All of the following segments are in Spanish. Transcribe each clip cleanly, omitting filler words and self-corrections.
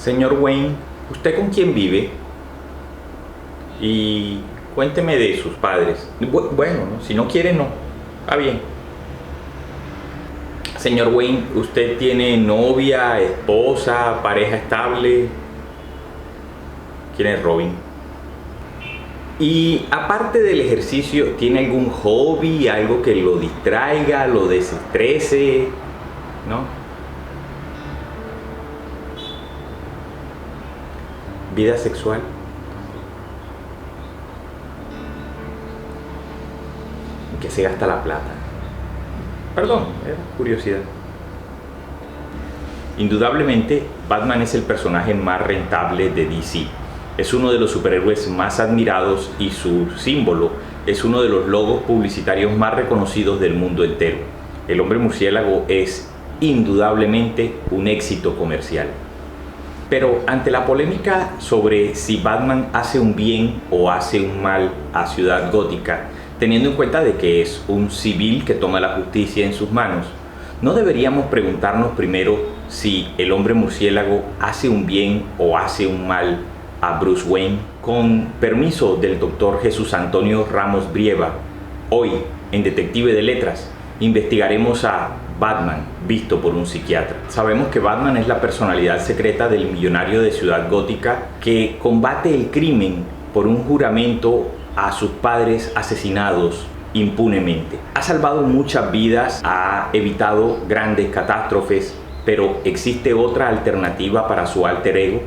Señor Wayne, ¿usted con quién vive? Y cuénteme de sus padres. Bueno, ¿no? Si no quiere, no. Está bien. Señor Wayne, ¿usted tiene novia, esposa, pareja estable? ¿Quién es Robin? Y aparte del ejercicio, ¿tiene algún hobby, algo que lo distraiga, lo desestrese? ¿No? ¿Vida sexual? ¿En qué se gasta la plata? Perdón, era curiosidad. Indudablemente, Batman es el personaje más rentable de DC. Es uno de los superhéroes más admirados y su símbolo es uno de los logos publicitarios más reconocidos del mundo entero. El hombre murciélago es indudablemente un éxito comercial. Pero ante la polémica sobre si Batman hace un bien o hace un mal a Ciudad Gótica, teniendo en cuenta de que es un civil que toma la justicia en sus manos, ¿no deberíamos preguntarnos primero si el hombre murciélago hace un bien o hace un mal a Bruce Wayne? Con permiso del doctor Jesús Antonio Ramos Brieva, hoy en Detective de Letras investigaremos a Batman visto por un psiquiatra. Sabemos que Batman es la personalidad secreta del millonario de Ciudad Gótica que combate el crimen por un juramento a sus padres asesinados impunemente. Ha salvado muchas vidas, ha evitado grandes catástrofes, pero ¿existe otra alternativa para su alter ego?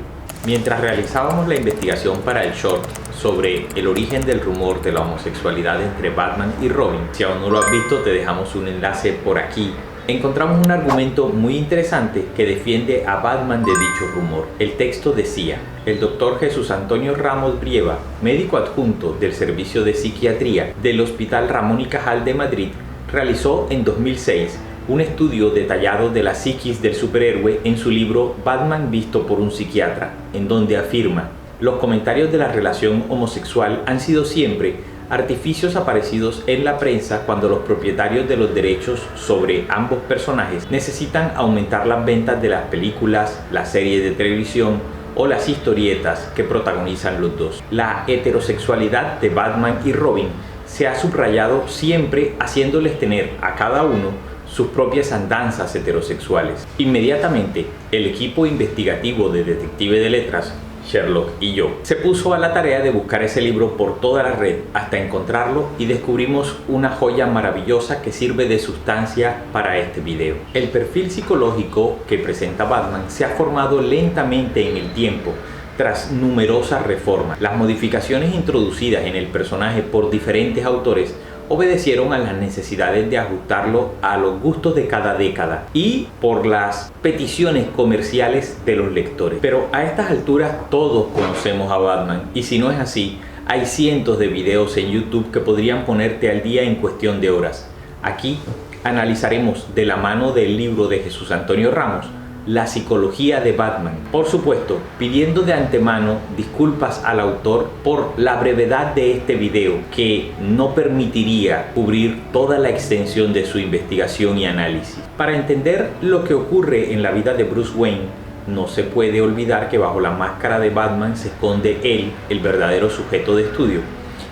Mientras realizábamos la investigación para el short sobre el origen del rumor de la homosexualidad entre Batman y Robin, si aún no lo has visto, te dejamos un enlace por aquí. Encontramos un argumento muy interesante que defiende a Batman de dicho rumor. El texto decía: el doctor Jesús Antonio Ramos Brieva, médico adjunto del Servicio de Psiquiatría del Hospital Ramón y Cajal de Madrid, realizó en 2006 un estudio detallado de la psiquis del superhéroe en su libro Batman visto por un psiquiatra, en donde afirma: los comentarios de la relación homosexual han sido siempre artificios aparecidos en la prensa cuando los propietarios de los derechos sobre ambos personajes necesitan aumentar las ventas de las películas, las series de televisión o las historietas que protagonizan los dos. La heterosexualidad de Batman y Robin se ha subrayado siempre, haciéndoles tener a cada uno sus propias andanzas heterosexuales. Inmediatamente, el equipo investigativo de Detective de Letras, Sherlock y yo, se puso a la tarea de buscar ese libro por toda la red hasta encontrarlo y descubrimos una joya maravillosa que sirve de sustancia para este video. El perfil psicológico que presenta Batman se ha formado lentamente en el tiempo tras numerosas reformas. Las modificaciones introducidas en el personaje por diferentes autores obedecieron a las necesidades de ajustarlo a los gustos de cada década y por las peticiones comerciales de los lectores. Pero a estas alturas todos conocemos a Batman, y si no es así, hay cientos de videos en YouTube que podrían ponerte al día en cuestión de horas. Aquí analizaremos de la mano del libro de Jesús Antonio Ramos la psicología de Batman. Por supuesto, pidiendo de antemano disculpas al autor por la brevedad de este video, que no permitiría cubrir toda la extensión de su investigación y análisis. Para entender lo que ocurre en la vida de Bruce Wayne, no se puede olvidar que bajo la máscara de Batman se esconde él, el verdadero sujeto de estudio.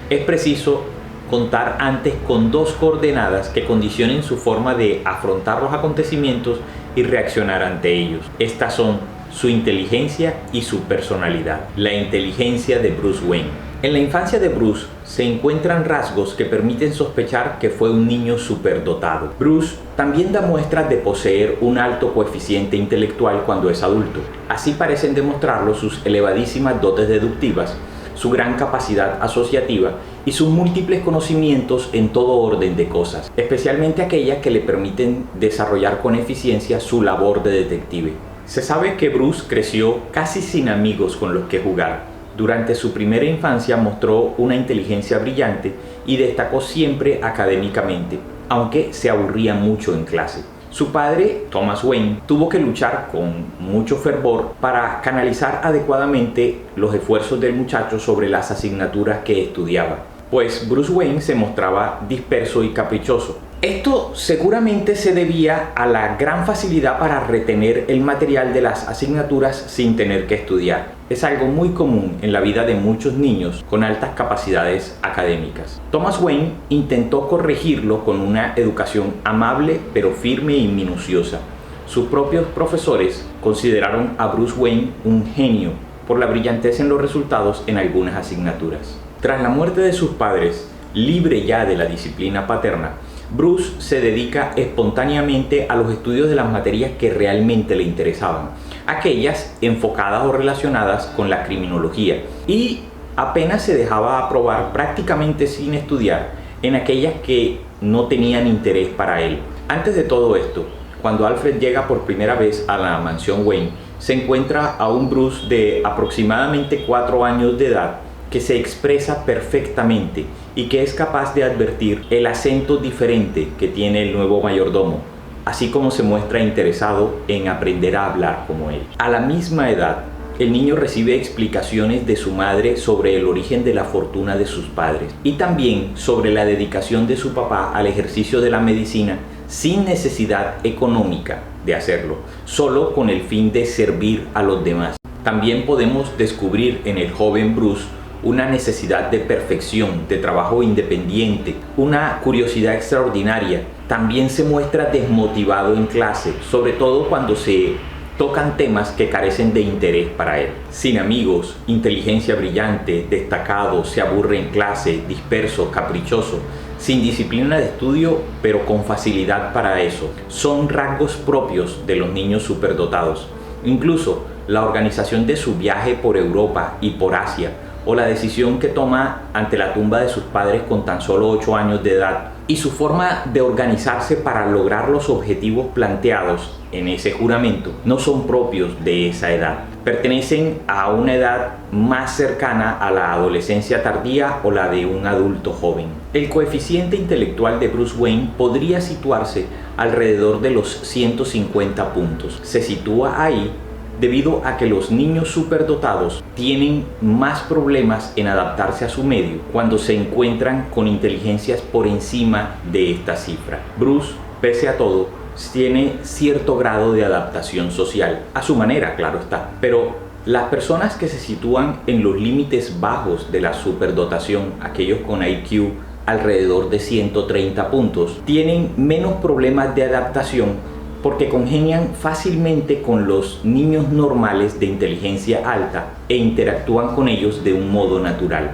Es preciso contar antes con dos coordenadas que condicionen su forma de afrontar los acontecimientos y reaccionar ante ellos. Estas son su inteligencia y su personalidad. La inteligencia de Bruce Wayne. En la infancia de Bruce se encuentran rasgos que permiten sospechar que fue un niño superdotado. Bruce también da muestras de poseer un alto coeficiente intelectual cuando es adulto. Así parecen demostrarlo sus elevadísimas dotes deductivas, su gran capacidad asociativa y sus múltiples conocimientos en todo orden de cosas, especialmente aquellas que le permiten desarrollar con eficiencia su labor de detective. Se sabe que Bruce creció casi sin amigos con los que jugar. Durante su primera infancia mostró una inteligencia brillante y destacó siempre académicamente, aunque se aburría mucho en clase. Su padre, Thomas Wayne, tuvo que luchar con mucho fervor para canalizar adecuadamente los esfuerzos del muchacho sobre las asignaturas que estudiaba, pues Bruce Wayne se mostraba disperso y caprichoso. Esto seguramente se debía a la gran facilidad para retener el material de las asignaturas sin tener que estudiar. Es algo muy común en la vida de muchos niños con altas capacidades académicas. Thomas Wayne intentó corregirlo con una educación amable pero firme y minuciosa. Sus propios profesores consideraron a Bruce Wayne un genio por la brillantez en los resultados en algunas asignaturas. Tras la muerte de sus padres, libre ya de la disciplina paterna, Bruce se dedica espontáneamente a los estudios de las materias que realmente le interesaban, aquellas enfocadas o relacionadas con la criminología, y apenas se dejaba aprobar prácticamente sin estudiar en aquellas que no tenían interés para él. Antes de todo esto, cuando Alfred llega por primera vez a la mansión Wayne, se encuentra a un Bruce de aproximadamente 4 años de edad que se expresa perfectamente y que es capaz de advertir el acento diferente que tiene el nuevo mayordomo, así como se muestra interesado en aprender a hablar como él. A la misma edad, el niño recibe explicaciones de su madre sobre el origen de la fortuna de sus padres y también sobre la dedicación de su papá al ejercicio de la medicina sin necesidad económica de hacerlo, solo con el fin de servir a los demás. También podemos descubrir en el joven Bruce una necesidad de perfección, de trabajo independiente, una curiosidad extraordinaria. También se muestra desmotivado en clase, sobre todo cuando se tocan temas que carecen de interés para él. Sin amigos, inteligencia brillante, destacado, se aburre en clase, disperso, caprichoso, sin disciplina de estudio, pero con facilidad para eso. Son rasgos propios de los niños superdotados. Incluso la organización de su viaje por Europa y por Asia, o la decisión que toma ante la tumba de sus padres con tan solo 8 años de edad, y su forma de organizarse para lograr los objetivos planteados en ese juramento, no son propios de esa edad. Pertenecen a una edad más cercana a la adolescencia tardía o la de un adulto joven. El coeficiente intelectual de Bruce Wayne podría situarse alrededor de los 150 puntos. Se sitúa ahí debido a que los niños superdotados tienen más problemas en adaptarse a su medio cuando se encuentran con inteligencias por encima de esta cifra. Bruce, pese a todo, tiene cierto grado de adaptación social, a su manera, claro está, pero las personas que se sitúan en los límites bajos de la superdotación, aquellos con IQ alrededor de 130 puntos, tienen menos problemas de adaptación porque congenian fácilmente con los niños normales de inteligencia alta e interactúan con ellos de un modo natural.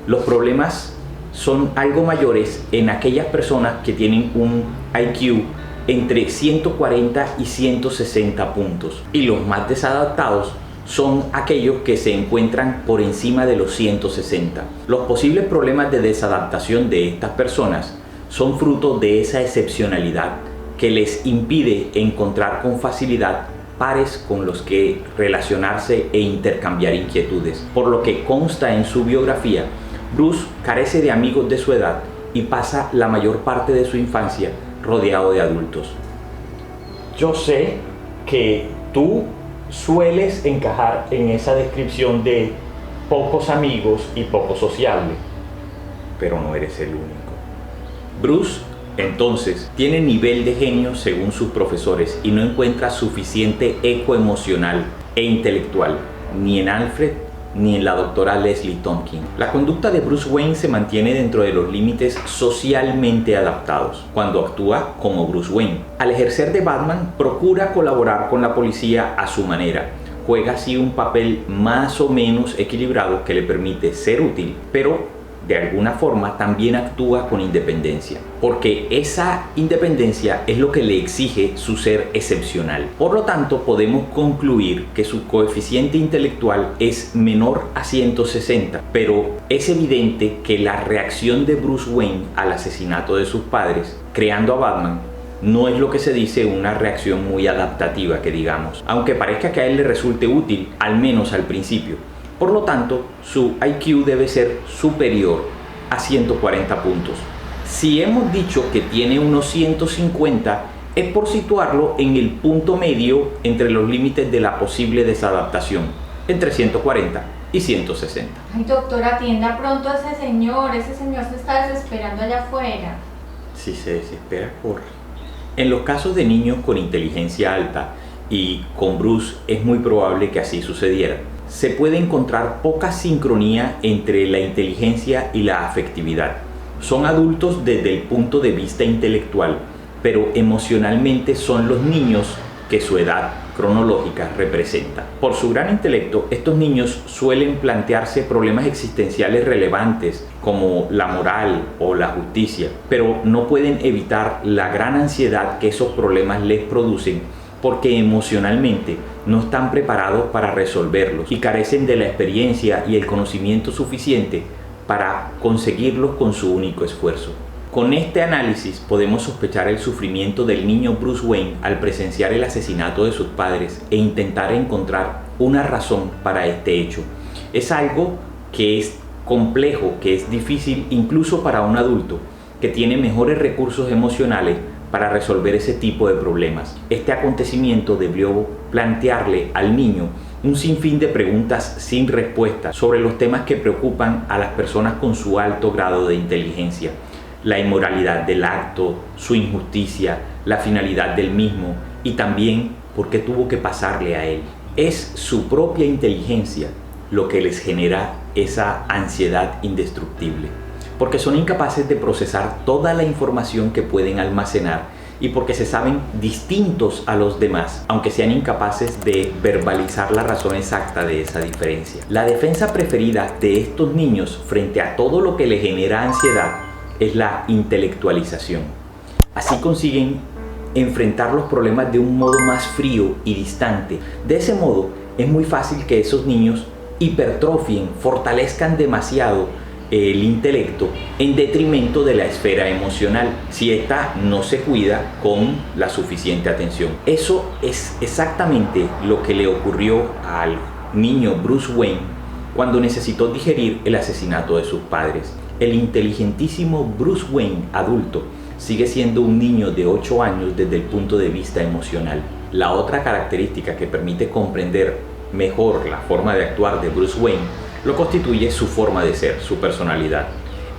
Los problemas son algo mayores en aquellas personas que tienen un IQ entre 140 y 160 puntos, y los más desadaptados son aquellos que se encuentran por encima de los 160. Los posibles problemas de desadaptación de estas personas son fruto de esa excepcionalidad que les impide encontrar con facilidad pares con los que relacionarse e intercambiar inquietudes. Por lo que consta en su biografía, Bruce carece de amigos de su edad y pasa la mayor parte de su infancia rodeado de adultos. Yo sé que tú sueles encajar en esa descripción de pocos amigos y poco sociable, pero no eres el único. Bruce entonces tiene nivel de genio según sus profesores y no encuentra suficiente eco emocional e intelectual ni en Alfred ni en la doctora Leslie Tompkins. La conducta de Bruce Wayne se mantiene dentro de los límites socialmente adaptados cuando actúa como Bruce Wayne. Al ejercer de Batman, procura colaborar con la policía a su manera. Juega así un papel más o menos equilibrado que le permite ser útil, pero de alguna forma también actúa con independencia, porque esa independencia es lo que le exige su ser excepcional. Por lo tanto, podemos concluir que su coeficiente intelectual es menor a 160, pero es evidente que la reacción de Bruce Wayne al asesinato de sus padres, creando a Batman, no es lo que se dice una reacción muy adaptativa, que digamos, aunque parezca que a él le resulte útil, al menos al principio. Por lo tanto, su IQ debe ser superior a 140 puntos. Si hemos dicho que tiene unos 150, es por situarlo en el punto medio entre los límites de la posible desadaptación, entre 140 y 160. Ay, doctora, atienda pronto a ese señor se está desesperando allá afuera. Si se desespera, corre. En los casos de niños con inteligencia alta y con Bruce es muy probable que así sucediera. Se puede encontrar poca sincronía entre la inteligencia y la afectividad. Son adultos desde el punto de vista intelectual, pero emocionalmente son los niños que su edad cronológica representa. Por su gran intelecto, estos niños suelen plantearse problemas existenciales relevantes como la moral o la justicia, pero no pueden evitar la gran ansiedad que esos problemas les producen porque emocionalmente no están preparados para resolverlos y carecen de la experiencia y el conocimiento suficiente para conseguirlos con su único esfuerzo. Con este análisis podemos sospechar el sufrimiento del niño Bruce Wayne al presenciar el asesinato de sus padres e intentar encontrar una razón para este hecho. Es algo que es complejo, que es difícil incluso para un adulto que tiene mejores recursos emocionales para resolver ese tipo de problemas. Este acontecimiento debió plantearle al niño un sinfín de preguntas sin respuesta sobre los temas que preocupan a las personas con su alto grado de inteligencia. La inmoralidad del acto, su injusticia, la finalidad del mismo y también por qué tuvo que pasarle a él. Es su propia inteligencia lo que les genera esa ansiedad indestructible, porque son incapaces de procesar toda la información que pueden almacenar y porque se saben distintos a los demás, aunque sean incapaces de verbalizar la razón exacta de esa diferencia. La defensa preferida de estos niños frente a todo lo que les genera ansiedad es la intelectualización. Así consiguen enfrentar los problemas de un modo más frío y distante. De ese modo, es muy fácil que esos niños hipertrofien, fortalezcan demasiado el intelecto en detrimento de la esfera emocional, si ésta no se cuida con la suficiente atención. Eso es exactamente lo que le ocurrió al niño Bruce Wayne cuando necesitó digerir el asesinato de sus padres. El inteligentísimo Bruce Wayne adulto sigue siendo un niño de 8 años desde el punto de vista emocional. La otra característica que permite comprender mejor la forma de actuar de Bruce Wayne lo constituye su forma de ser, su personalidad.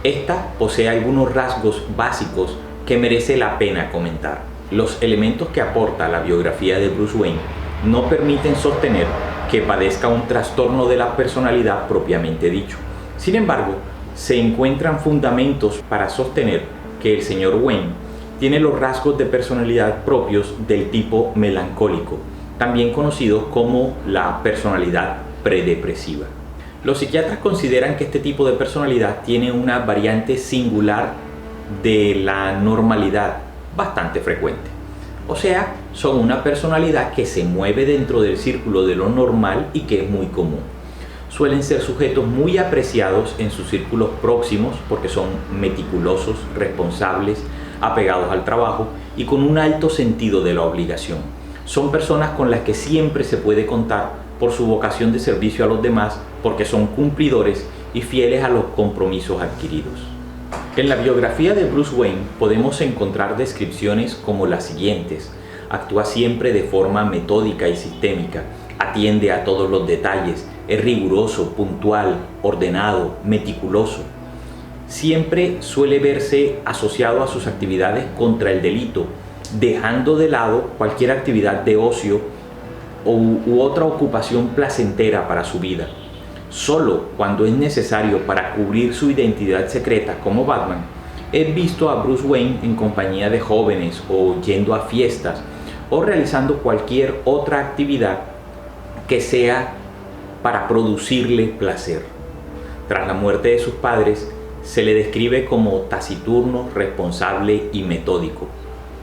Esta posee algunos rasgos básicos que merece la pena comentar. Los elementos que aporta la biografía de Bruce Wayne no permiten sostener que padezca un trastorno de la personalidad propiamente dicho. Sin embargo, se encuentran fundamentos para sostener que el señor Wayne tiene los rasgos de personalidad propios del tipo melancólico, también conocido como la personalidad predepresiva. Los psiquiatras consideran que este tipo de personalidad tiene una variante singular de la normalidad bastante frecuente. O sea, son una personalidad que se mueve dentro del círculo de lo normal y que es muy común. Suelen ser sujetos muy apreciados en sus círculos próximos porque son meticulosos, responsables, apegados al trabajo y con un alto sentido de la obligación. Son personas con las que siempre se puede contar por su vocación de servicio a los demás, porque son cumplidores y fieles a los compromisos adquiridos. En la biografía de Bruce Wayne podemos encontrar descripciones como las siguientes: actúa siempre de forma metódica y sistémica, atiende a todos los detalles, es riguroso, puntual, ordenado, meticuloso. Siempre suele verse asociado a sus actividades contra el delito, dejando de lado cualquier actividad de ocio u otra ocupación placentera para su vida. Solo cuando es necesario para cubrir su identidad secreta como Batman, es visto a Bruce Wayne en compañía de jóvenes o yendo a fiestas o realizando cualquier otra actividad que sea para producirle placer. Tras la muerte de sus padres, se le describe como taciturno, responsable y metódico.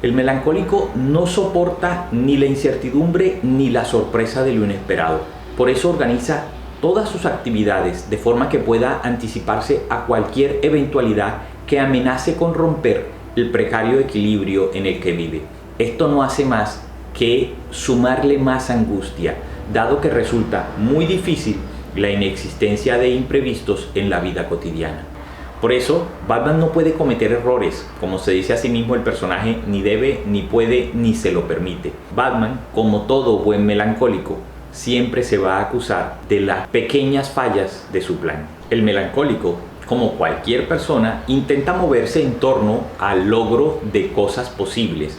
El melancólico no soporta ni la incertidumbre ni la sorpresa de lo inesperado. Por eso organiza todas sus actividades de forma que pueda anticiparse a cualquier eventualidad que amenace con romper el precario equilibrio en el que vive. Esto no hace más que sumarle más angustia, dado que resulta muy difícil la inexistencia de imprevistos en la vida cotidiana. Por eso, Batman no puede cometer errores, como se dice a sí mismo el personaje, ni debe, ni puede, ni se lo permite. Batman, como todo buen melancólico, siempre se va a acusar de las pequeñas fallas de su plan. El melancólico como cualquier persona, intenta moverse en torno al logro de cosas posibles.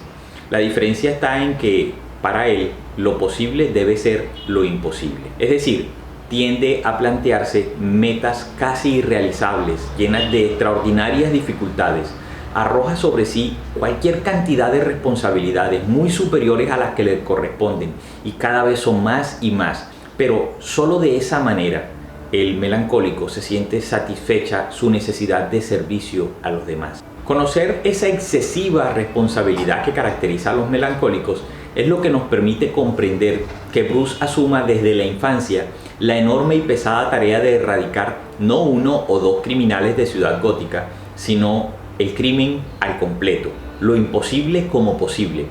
La diferencia está en que para él lo posible debe ser lo imposible. Es decir, tiende a plantearse metas casi irrealizables, llenas de extraordinarias dificultades. Arroja sobre sí cualquier cantidad de responsabilidades muy superiores a las que le corresponden y cada vez son más y más. Pero solo de esa manera el melancólico se siente satisfecha su necesidad de servicio a los demás. Conocer esa excesiva responsabilidad que caracteriza a los melancólicos es lo que nos permite comprender que Bruce asuma desde la infancia la enorme y pesada tarea de erradicar no uno o dos criminales de Ciudad Gótica, sino el crimen al completo, lo imposible como posible.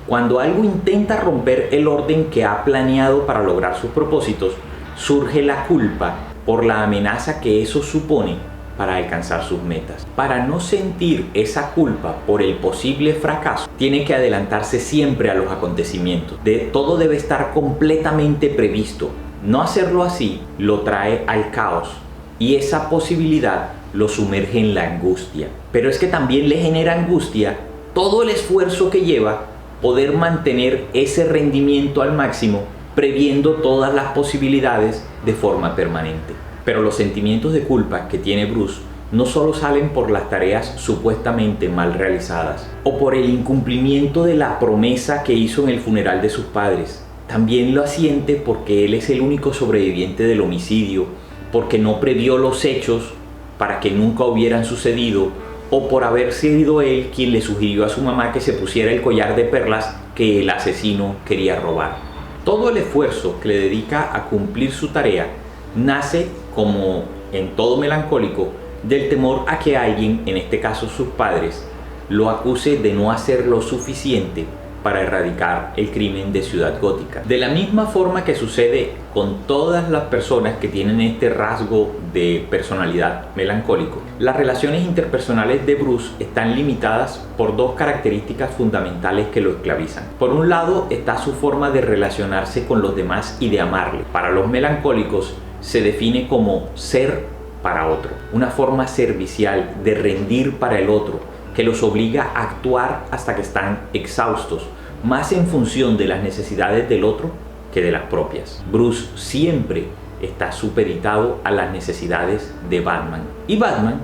Cuando algo intenta romper el orden que ha planeado para lograr sus propósitos, surge la culpa por la amenaza que eso supone para alcanzar sus metas. Para no sentir esa culpa por el posible fracaso, tiene que adelantarse siempre a los acontecimientos. Todo debe estar completamente previsto. No hacerlo así lo trae al caos y esa posibilidad lo sumerge en la angustia. Pero es que también le genera angustia todo el esfuerzo que lleva poder mantener ese rendimiento al máximo, previendo todas las posibilidades de forma permanente. Pero los sentimientos de culpa que tiene Bruce no solo salen por las tareas supuestamente mal realizadas o por el incumplimiento de la promesa que hizo en el funeral de sus padres. También lo siente porque él es el único sobreviviente del homicidio, porque no previó los hechos para que nunca hubieran sucedido, o por haber sido él quien le sugirió a su mamá que se pusiera el collar de perlas que el asesino quería robar. Todo el esfuerzo que le dedica a cumplir su tarea nace, como en todo melancólico, del temor a que alguien, en este caso sus padres, lo acuse de no hacer lo suficiente para erradicar el crimen de Ciudad Gótica. De la misma forma que sucede con todas las personas que tienen este rasgo de personalidad melancólico, las relaciones interpersonales de Bruce están limitadas por dos características fundamentales que lo esclavizan. Por un lado está su forma de relacionarse con los demás y de amarle. Para los melancólicos se define como ser para otro, una forma servicial de rendir para el otro, que los obliga a actuar hasta que están exhaustos, más en función de las necesidades del otro que de las propias. Bruce siempre está supeditado a las necesidades de Batman, y Batman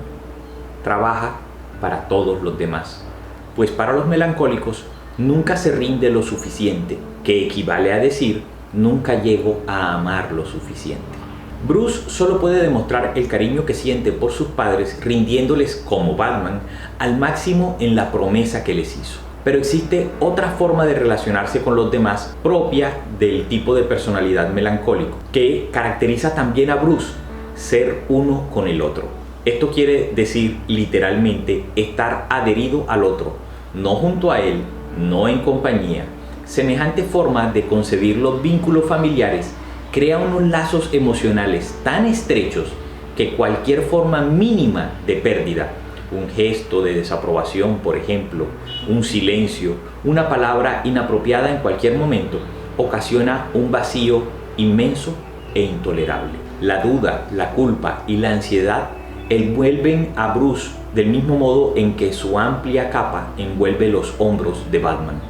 trabaja para todos los demás. Pues para los melancólicos nunca se rinde lo suficiente, que equivale a decir nunca llego a amar lo suficiente. Bruce solo puede demostrar el cariño que siente por sus padres rindiéndoles como Batman al máximo en la promesa que les hizo. Pero existe otra forma de relacionarse con los demás propia del tipo de personalidad melancólico que caracteriza también a Bruce: ser uno con el otro. Esto quiere decir literalmente estar adherido al otro, no junto a él, no en compañía. Semejante forma de concebir los vínculos familiares crea unos lazos emocionales tan estrechos que cualquier forma mínima de pérdida, un gesto de desaprobación, por ejemplo, un silencio, una palabra inapropiada en cualquier momento, ocasiona un vacío inmenso e intolerable. La duda, la culpa y la ansiedad envuelven a Bruce del mismo modo en que su amplia capa envuelve los hombros de Batman.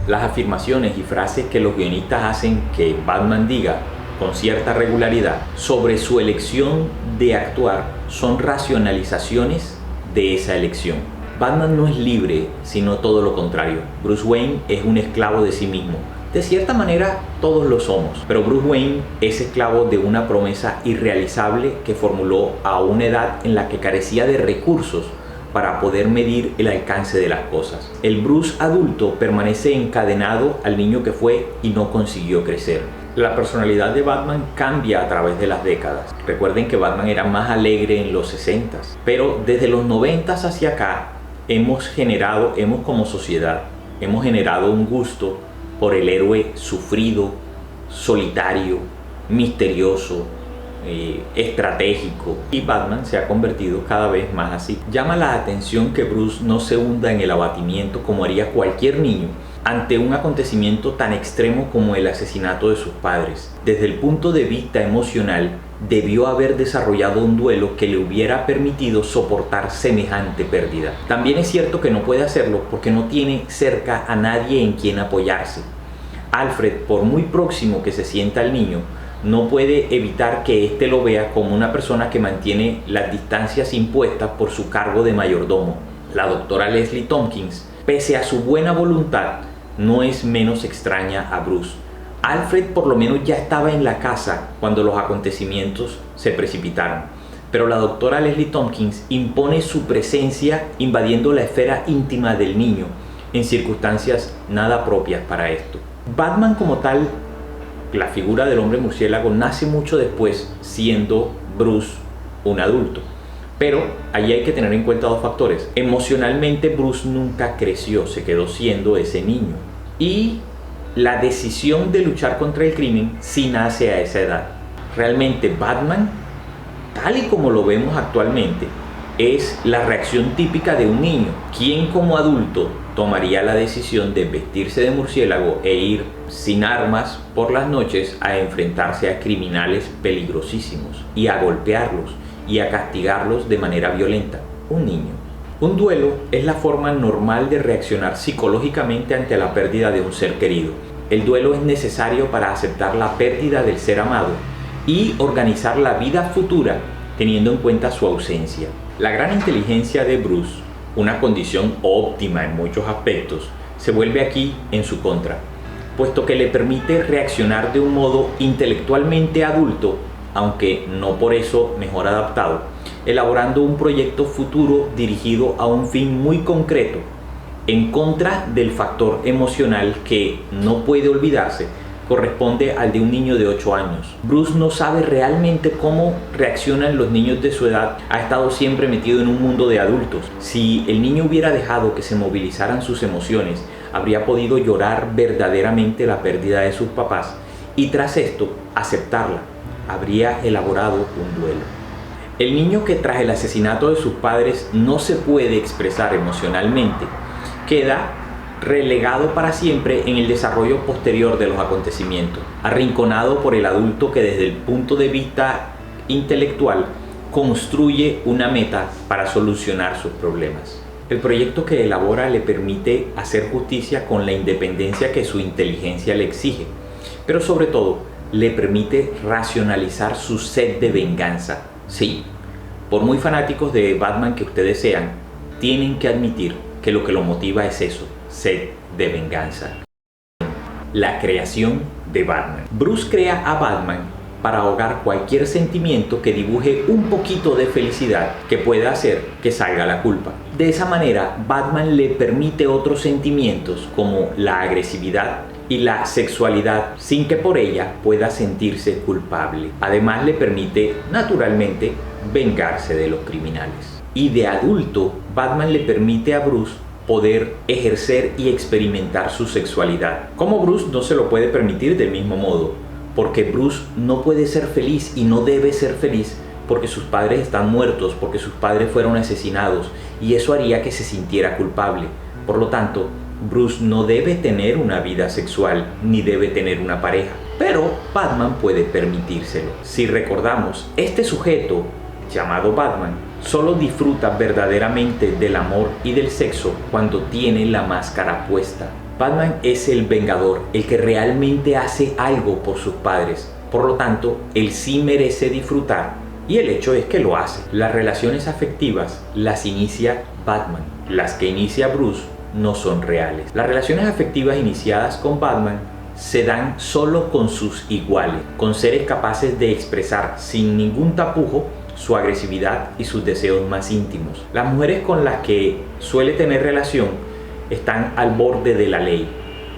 Las afirmaciones y frases que los guionistas hacen que Batman diga con cierta regularidad sobre su elección de actuar son racionalizaciones de esa elección. Batman no es libre, sino todo lo contrario. Bruce Wayne es un esclavo de sí mismo. De cierta manera todos lo somos, pero Bruce Wayne es esclavo de una promesa irrealizable que formuló a una edad en la que carecía de recursos para poder medir el alcance de las cosas. El Bruce adulto permanece encadenado al niño que fue y no consiguió crecer. La personalidad de Batman cambia a través de las décadas. Recuerden que Batman era más alegre en los 60s, pero desde los 90s hacia acá hemos como sociedad, hemos generado un gusto por el héroe sufrido, solitario, misterioso, estratégico, y Batman se ha convertido cada vez más así. Llama la atención que Bruce no se hunda en el abatimiento como haría cualquier niño, ante un acontecimiento tan extremo como el asesinato de sus padres. Desde el punto de vista emocional, debió haber desarrollado un duelo que le hubiera permitido soportar semejante pérdida. También es cierto que no puede hacerlo porque no tiene cerca a nadie en quien apoyarse. Alfred, por muy próximo que se sienta al niño, no puede evitar que éste lo vea como una persona que mantiene las distancias impuestas por su cargo de mayordomo. La doctora Leslie Tompkins, pese a su buena voluntad, no es menos extraña a Bruce. Alfred por lo menos ya estaba en la casa cuando los acontecimientos se precipitaron, pero la doctora Leslie Tompkins impone su presencia invadiendo la esfera íntima del niño en circunstancias nada propias para esto. Batman como tal, la figura del hombre murciélago, nace mucho después, siendo Bruce un adulto. Pero allí hay que tener en cuenta dos factores. Emocionalmente Bruce nunca creció, se quedó siendo ese niño. Y la decisión de luchar contra el crimen sí nace a esa edad. Realmente Batman, tal y como lo vemos actualmente, es la reacción típica de un niño, quien como adulto tomaría la decisión de vestirse de murciélago e ir sin armas por las noches a enfrentarse a criminales peligrosísimos y a golpearlos y a castigarlos de manera violenta. Un niño. Un duelo es la forma normal de reaccionar psicológicamente ante la pérdida de un ser querido. El duelo es necesario para aceptar la pérdida del ser amado y organizar la vida futura teniendo en cuenta su ausencia. La gran inteligencia de Bruce, una condición óptima en muchos aspectos, se vuelve aquí en su contra, puesto que le permite reaccionar de un modo intelectualmente adulto, aunque no por eso mejor adaptado, elaborando un proyecto futuro dirigido a un fin muy concreto, en contra del factor emocional que, no puede olvidarse, corresponde al de un niño de 8 años. Bruce no sabe realmente cómo reaccionan los niños de su edad, ha estado siempre metido en un mundo de adultos. Si el niño hubiera dejado que se movilizaran sus emociones, habría podido llorar verdaderamente la pérdida de sus papás y tras esto aceptarla. Habría elaborado un duelo. El niño que tras el asesinato de sus padres no se puede expresar emocionalmente, queda relegado para siempre en el desarrollo posterior de los acontecimientos, arrinconado por el adulto que desde el punto de vista intelectual construye una meta para solucionar sus problemas. El proyecto que elabora le permite hacer justicia con la independencia que su inteligencia le exige, pero sobre todo le permite racionalizar su sed de venganza. Sí, por muy fanáticos de Batman que ustedes sean, tienen que admitir que lo que lo motiva es eso, sed de venganza. La creación de Batman. Bruce crea a Batman para ahogar cualquier sentimiento que dibuje un poquito de felicidad que pueda hacer que salga la culpa. De esa manera, Batman le permite otros sentimientos como la agresividad y la sexualidad sin que por ella pueda sentirse culpable. Además, le permite, naturalmente, vengarse de los criminales. Y de adulto, Batman le permite a Bruce poder ejercer y experimentar su sexualidad. Como Bruce no se lo puede permitir del mismo modo, porque Bruce no puede ser feliz y no debe ser feliz porque sus padres están muertos, porque sus padres fueron asesinados y eso haría que se sintiera culpable. Por lo tanto, Bruce no debe tener una vida sexual ni debe tener una pareja, pero Batman puede permitírselo. Si recordamos, este sujeto llamado Batman solo disfruta verdaderamente del amor y del sexo cuando tiene la máscara puesta. Batman es el vengador, el que realmente hace algo por sus padres. Por lo tanto, él sí merece disfrutar y el hecho es que lo hace. Las relaciones afectivas las inicia Batman. Las que inicia Bruce no son reales. Las relaciones afectivas iniciadas con Batman se dan solo con sus iguales, con seres capaces de expresar sin ningún tapujo su agresividad y sus deseos más íntimos. Las mujeres con las que suele tener relación están al borde de la ley,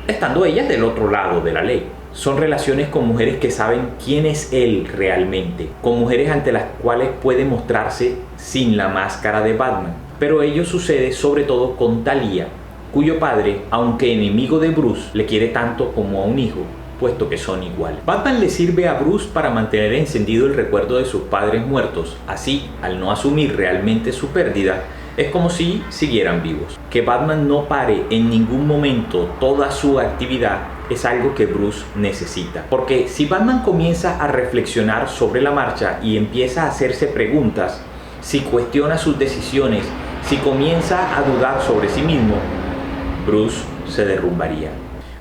estando ellas del otro lado de la ley. Son relaciones con mujeres que saben quién es él realmente, con mujeres ante las cuales puede mostrarse sin la máscara de Batman. Pero ello sucede sobre todo con Talia, cuyo padre, aunque enemigo de Bruce, le quiere tanto como a un hijo, puesto que son iguales. Batman le sirve a Bruce para mantener encendido el recuerdo de sus padres muertos. Así, al no asumir realmente su pérdida, Es como si siguieran vivos. Que Batman no pare en ningún momento toda su actividad es algo que Bruce necesita. Porque si Batman comienza a reflexionar sobre la marcha y empieza a hacerse preguntas, si cuestiona sus decisiones, si comienza a dudar sobre sí mismo, Bruce se derrumbaría.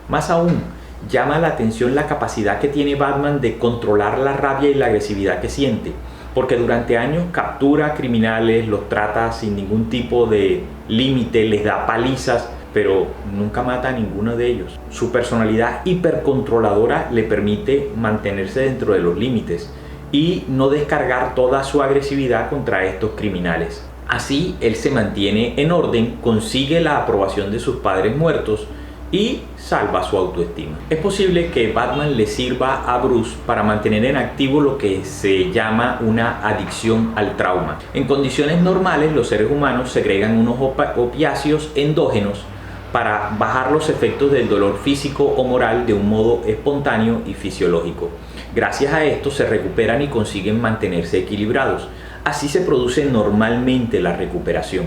Más aún, llama la atención la capacidad que tiene Batman de controlar la rabia y la agresividad que siente, porque durante años captura criminales, los trata sin ningún tipo de límite, les da palizas, pero nunca mata a ninguno de ellos. Su personalidad hipercontroladora le permite mantenerse dentro de los límites y no descargar toda su agresividad contra estos criminales. Así, él se mantiene en orden, consigue la aprobación de sus padres muertos y salva su autoestima. Es posible que Batman le sirva a Bruce para mantener en activo lo que se llama una adicción al trauma. En condiciones normales, los seres humanos segregan unos opiáceos endógenos para bajar los efectos del dolor físico o moral de un modo espontáneo y fisiológico. Gracias a esto se recuperan y consiguen mantenerse equilibrados. Así se produce normalmente la recuperación.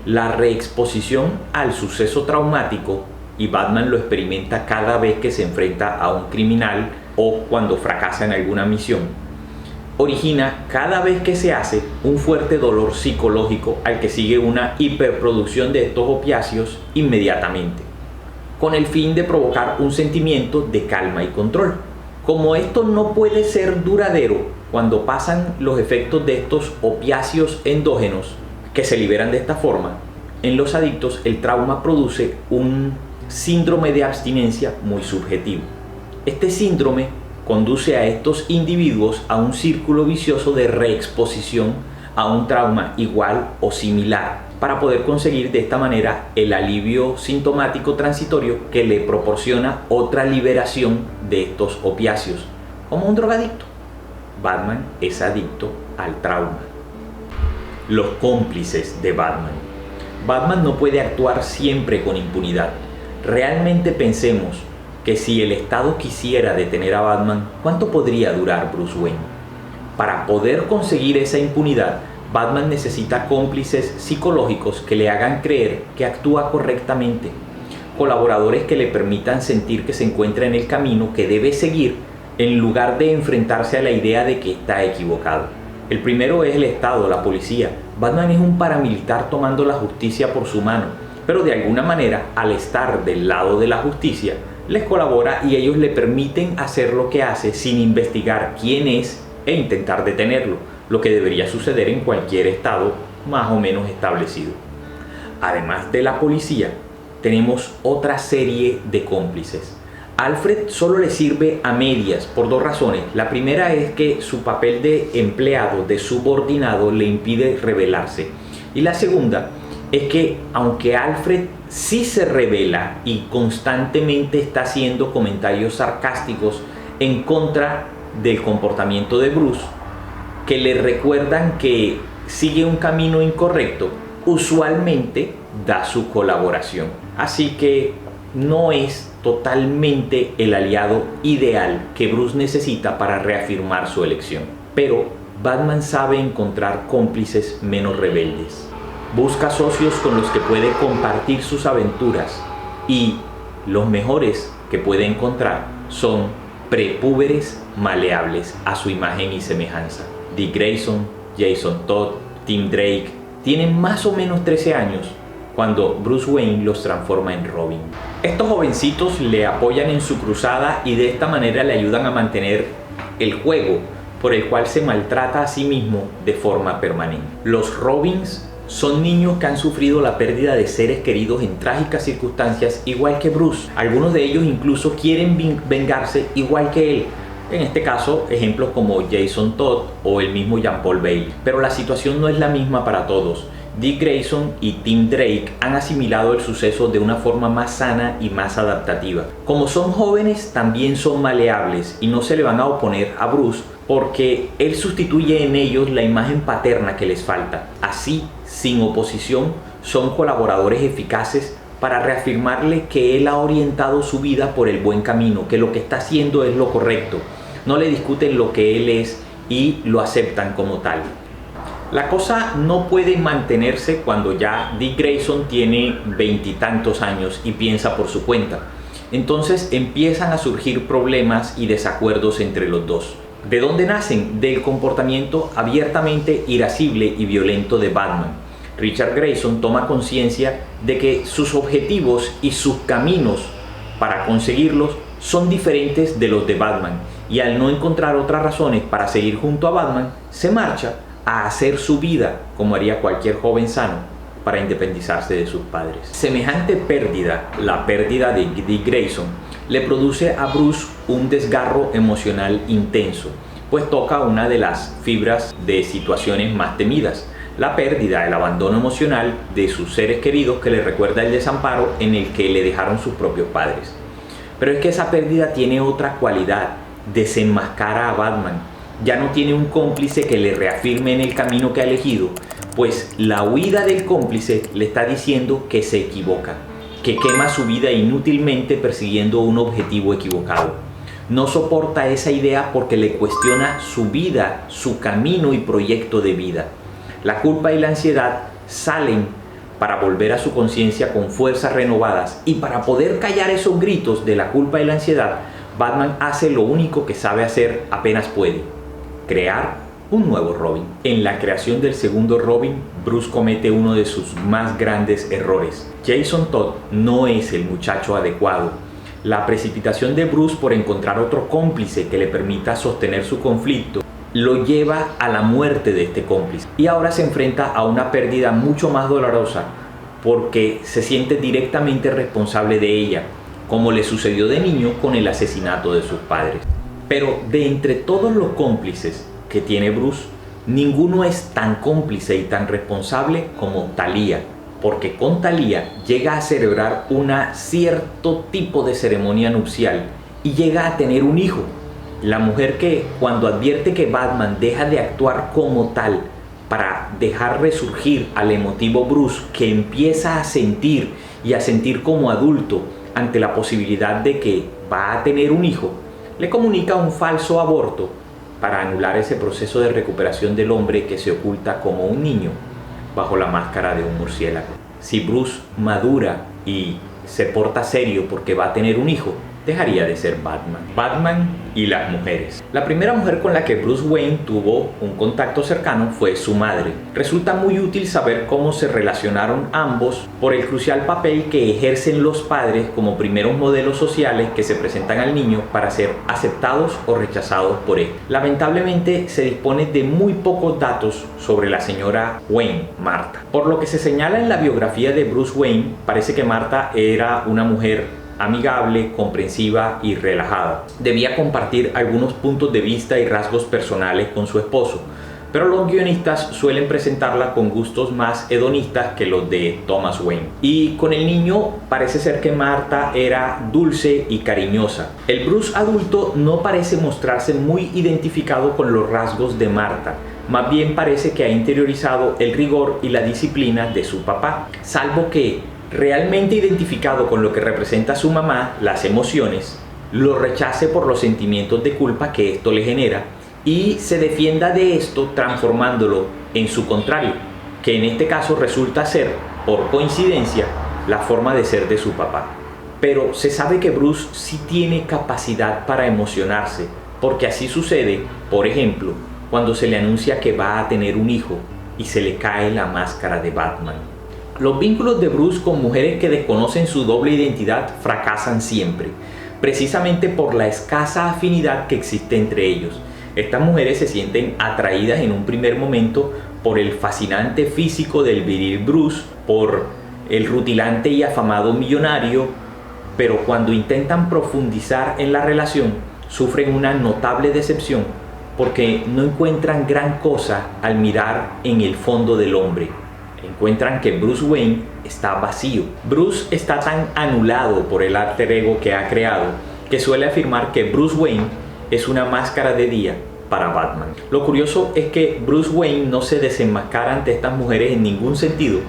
La reexposición al suceso traumático, y Batman lo experimenta cada vez que se enfrenta a un criminal o cuando fracasa en alguna misión, origina cada vez que se hace un fuerte dolor psicológico al que sigue una hiperproducción de estos opiáceos inmediatamente, con el fin de provocar un sentimiento de calma y control. Como esto no puede ser duradero cuando pasan los efectos de estos opiáceos endógenos que se liberan de esta forma, en los adictos el trauma produce un síndrome de abstinencia muy subjetivo. Este síndrome conduce a estos individuos a un círculo vicioso de reexposición a un trauma igual o similar, para poder conseguir de esta manera el alivio sintomático transitorio que le proporciona otra liberación de estos opiáceos, como un drogadicto. Batman es adicto al trauma. Los cómplices de Batman. Batman no puede actuar siempre con impunidad. Realmente pensemos que si el Estado quisiera detener a Batman, ¿cuánto podría durar Bruce Wayne? Para poder conseguir esa impunidad, Batman necesita cómplices psicológicos que le hagan creer que actúa correctamente, colaboradores que le permitan sentir que se encuentra en el camino que debe seguir en lugar de enfrentarse a la idea de que está equivocado. El primero es el Estado, la policía. Batman es un paramilitar tomando la justicia por su mano, pero de alguna manera, al estar del lado de la justicia, les colabora y ellos le permiten hacer lo que hace sin investigar quién es e intentar detenerlo, lo que debería suceder en cualquier estado más o menos establecido. Además de la policía, tenemos otra serie de cómplices. Alfred solo le sirve a medias por dos razones. La primera es que su papel de empleado, de subordinado, le impide rebelarse. Y la segunda es que aunque Alfred sí se revela y constantemente está haciendo comentarios sarcásticos en contra del comportamiento de Bruce, que le recuerdan que sigue un camino incorrecto, usualmente da su colaboración. Así que no es totalmente el aliado ideal que Bruce necesita para reafirmar su elección. Pero Batman sabe encontrar cómplices menos rebeldes. Busca socios con los que puede compartir sus aventuras y los mejores que puede encontrar son prepúberes maleables a su imagen y semejanza. Dick Grayson, Jason Todd, Tim Drake tienen más o menos 13 años cuando Bruce Wayne los transforma en Robin. Estos jovencitos le apoyan en su cruzada y de esta manera le ayudan a mantener el juego por el cual se maltrata a sí mismo de forma permanente. Los Robins son niños que han sufrido la pérdida de seres queridos en trágicas circunstancias, igual que Bruce. Algunos de ellos incluso quieren vengarse igual que él. En este caso, ejemplos como Jason Todd o el mismo Jean Paul Bailey. Pero la situación no es la misma para todos. Dick Grayson y Tim Drake han asimilado el suceso de una forma más sana y más adaptativa. Como son jóvenes, también son maleables y no se le van a oponer a Bruce porque él sustituye en ellos la imagen paterna que les falta. Así, sin oposición, son colaboradores eficaces para reafirmarle que él ha orientado su vida por el buen camino, que lo que está haciendo es lo correcto. No le discuten lo que él es y lo aceptan como tal. La cosa no puede mantenerse cuando ya Dick Grayson tiene 20 y tantos años y piensa por su cuenta. Entonces empiezan a surgir problemas y desacuerdos entre los dos. ¿De dónde nacen? Del comportamiento abiertamente irascible y violento de Batman. Richard Grayson toma conciencia de que sus objetivos y sus caminos para conseguirlos son diferentes de los de Batman, y al no encontrar otras razones para seguir junto a Batman, se marcha a hacer su vida como haría cualquier joven sano para independizarse de sus padres. Semejante pérdida, la pérdida de Dick Grayson, le produce a Bruce un desgarro emocional intenso, pues toca una de las fibras de situaciones más temidas: la pérdida, el abandono emocional de sus seres queridos, que le recuerda el desamparo en el que le dejaron sus propios padres. Pero es que esa pérdida tiene otra cualidad: desenmascara a Batman. Ya no tiene un cómplice que le reafirme en el camino que ha elegido, pues la huida del cómplice le está diciendo que se equivoca, que quema su vida inútilmente persiguiendo un objetivo equivocado. No soporta esa idea porque le cuestiona su vida, su camino y proyecto de vida. La culpa y la ansiedad salen para volver a su conciencia con fuerzas renovadas, y para poder callar esos gritos de la culpa y la ansiedad, Batman hace lo único que sabe hacer apenas puede: crear un nuevo Robin. En la creación del segundo Robin, Bruce comete uno de sus más grandes errores. Jason Todd no es el muchacho adecuado. La precipitación de Bruce por encontrar otro cómplice que le permita sostener su conflicto lo lleva a la muerte de este cómplice, y ahora se enfrenta a una pérdida mucho más dolorosa porque se siente directamente responsable de ella, como le sucedió de niño con el asesinato de sus padres. Pero de entre todos los cómplices que tiene Bruce, ninguno es tan cómplice y tan responsable como Talia, porque con Talia llega a celebrar un cierto tipo de ceremonia nupcial y llega a tener un hijo. La mujer que, cuando advierte que Batman deja de actuar como tal para dejar resurgir al emotivo Bruce, que empieza a sentir y a sentir como adulto ante la posibilidad de que va a tener un hijo, le comunica un falso aborto para anular ese proceso de recuperación del hombre que se oculta como un niño bajo la máscara de un murciélago. Si Bruce madura y se porta serio porque va a tener un hijo, dejaría de ser Batman. Batman y las mujeres. La primera mujer con la que Bruce Wayne tuvo un contacto cercano fue su madre. Resulta muy útil saber cómo se relacionaron ambos por el crucial papel que ejercen los padres como primeros modelos sociales que se presentan al niño para ser aceptados o rechazados por él. Lamentablemente se dispone de muy pocos datos sobre la señora Wayne, Martha. Por lo que se señala en la biografía de Bruce Wayne, parece que Martha era una mujer amigable, comprensiva y relajada. Debía compartir algunos puntos de vista y rasgos personales con su esposo, pero los guionistas suelen presentarla con gustos más hedonistas que los de Thomas Wayne. Y con el niño parece ser que Martha era dulce y cariñosa. El Bruce adulto no parece mostrarse muy identificado con los rasgos de Martha. Más bien parece que ha interiorizado el rigor y la disciplina de su papá, salvo que, realmente identificado con lo que representa su mamá, las emociones, lo rechace por los sentimientos de culpa que esto le genera y se defienda de esto transformándolo en su contrario, que en este caso resulta ser, por coincidencia, la forma de ser de su papá. Pero se sabe que Bruce sí tiene capacidad para emocionarse, porque así sucede, por ejemplo, cuando se le anuncia que va a tener un hijo y se le cae la máscara de Batman. Los vínculos de Bruce con mujeres que desconocen su doble identidad fracasan siempre, precisamente por la escasa afinidad que existe entre ellos. Estas mujeres se sienten atraídas en un primer momento por el fascinante físico del viril Bruce, por el rutilante y afamado millonario, pero cuando intentan profundizar en la relación, sufren una notable decepción porque no encuentran gran cosa al mirar en el fondo del hombre. Encuentran que Bruce Wayne está vacío. Bruce está tan anulado por el alter ego que ha creado que suele afirmar que Bruce Wayne es una máscara de día para Batman. Lo curioso es que Bruce Wayne no se desenmascara ante estas mujeres en ningún sentido,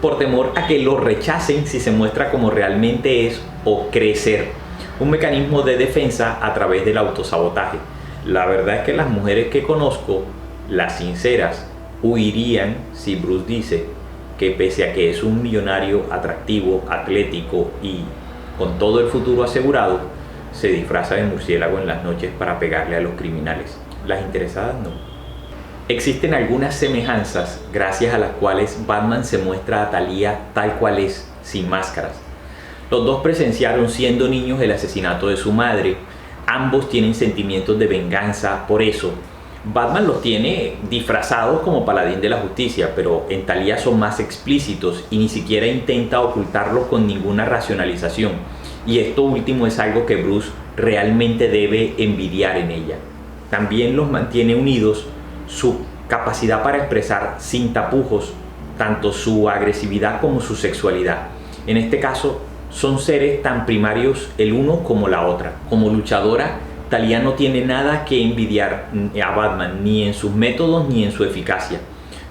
por temor a que lo rechacen si se muestra como realmente es o cree ser. Un mecanismo de defensa a través del autosabotaje. La verdad es que las mujeres que conozco, las sinceras, huirían si Bruce dice que pese a que es un millonario atractivo, atlético y con todo el futuro asegurado, se disfraza de murciélago en las noches para pegarle a los criminales. Las interesadas no. Existen algunas semejanzas gracias a las cuales Batman se muestra a Talia tal cual es, sin máscaras. Los dos presenciaron siendo niños el asesinato de su madre. Ambos tienen sentimientos de venganza por eso. Batman los tiene disfrazados como paladín de la justicia, pero en Talia son más explícitos y ni siquiera intenta ocultarlos con ninguna racionalización. Y esto último es algo que Bruce realmente debe envidiar en ella. También los mantiene unidos su capacidad para expresar sin tapujos tanto su agresividad como su sexualidad. En este caso, son seres tan primarios el uno como la otra. Como luchadora, Talia no tiene nada que envidiar a Batman, ni en sus métodos ni en su eficacia.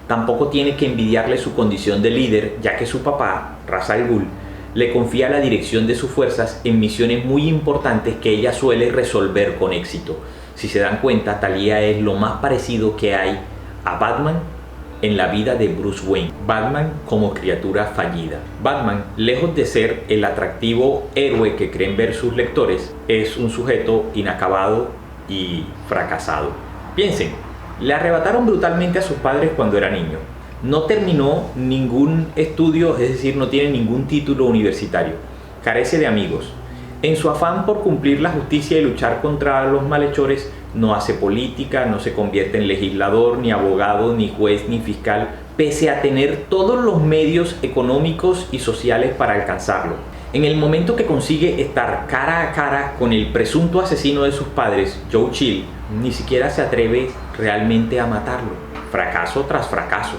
Tampoco tiene que envidiarle su condición de líder, ya que su papá, Ra's al Ghul, le confía la dirección de sus fuerzas en misiones muy importantes que ella suele resolver con éxito. Si se dan cuenta, Talia es lo más parecido que hay a Batman en la vida de Bruce Wayne. Batman como criatura fallida. Batman, lejos de ser el atractivo héroe que creen ver sus lectores, es un sujeto inacabado y fracasado. Piensen, le arrebataron brutalmente a sus padres cuando era niño. No terminó ningún estudio, es decir, no tiene ningún título universitario. Carece de amigos. En su afán por cumplir la justicia y luchar contra los malhechores, no hace política, no se convierte en legislador, ni abogado, ni juez, ni fiscal, pese a tener todos los medios económicos y sociales para alcanzarlo. En el momento que consigue estar cara a cara con el presunto asesino de sus padres, Joe Chill, ni siquiera se atreve realmente a matarlo. Fracaso tras fracaso.